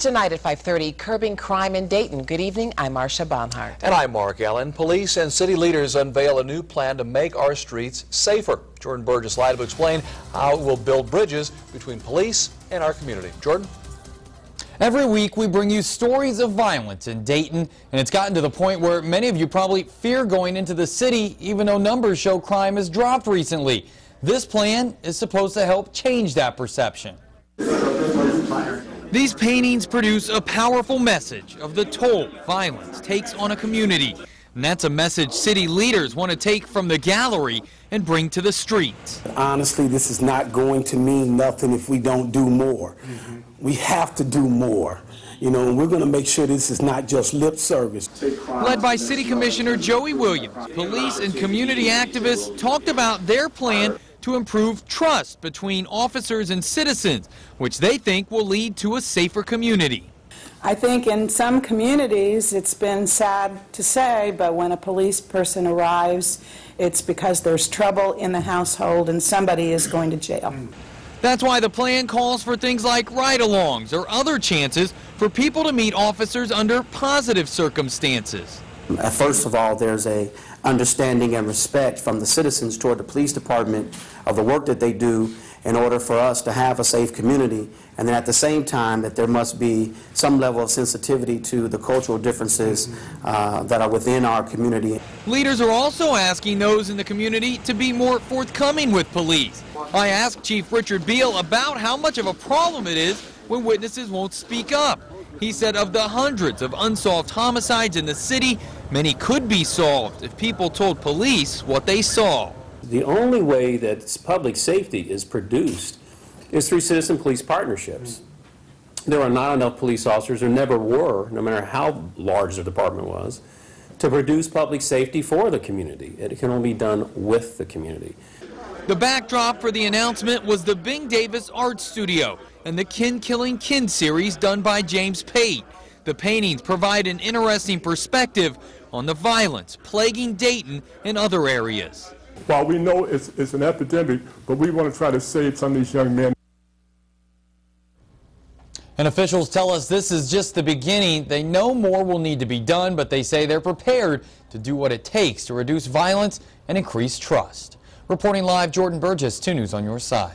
Tonight at 5:30, curbing crime in Dayton. Good evening, I'm Marcia Baumhart. And I'm Mark Allen. Police and city leaders unveil a new plan to make our streets safer. Jordan Burgess live to explain how it will build bridges between police and our community. Jordan? Every week we bring you stories of violence in Dayton, and it's gotten to the point where many of you probably fear going into the city, even though numbers show crime has dropped recently. This plan is supposed to help change that perception. These paintings produce a powerful message of the toll violence takes on a community. And that's a message city leaders want to take from the gallery and bring to the streets. Honestly, this is not going to mean nothing if we don't do more. We have to do more. You know, we're going to make sure this is not just lip service. Led by City Commissioner Joey Williams, police and community activists talked about their plan to improve trust between officers and citizens, which they think will lead to a safer community. I think in some communities, it's been sad to say, but when a police person arrives, it's because there's trouble in the household and somebody is going to jail. That's why the plan calls for things like ride-alongs or other chances for people to meet officers under positive circumstances. First of all, there's a understanding and respect from the citizens toward the police department of the work that they do in order for us to have a safe community, and then at the same time that there must be some level of sensitivity to the cultural differences that are within our community. Leaders are also asking those in the community to be more forthcoming with police. I asked Chief Richard Beal about how much of a problem it is when witnesses won't speak up. He said of the hundreds of unsolved homicides in the city, many could be solved if people told police what they saw. The only way that public safety is produced is through citizen police partnerships. There are not enough police officers, there never were, no matter how large the department was, to produce public safety for the community. It can only be done with the community. The backdrop for the announcement was the Bing Davis Art Studio and the Kin Killing Kin series done by James Pate. The paintings provide an interesting perspective on the violence plaguing Dayton and other areas. While we know it's an epidemic, but we want to try to save some of these young men. And officials tell us this is just the beginning. They know more will need to be done, but they say they're prepared to do what it takes to reduce violence and increase trust. Reporting live, Jordan Burgess, 2 News on your side.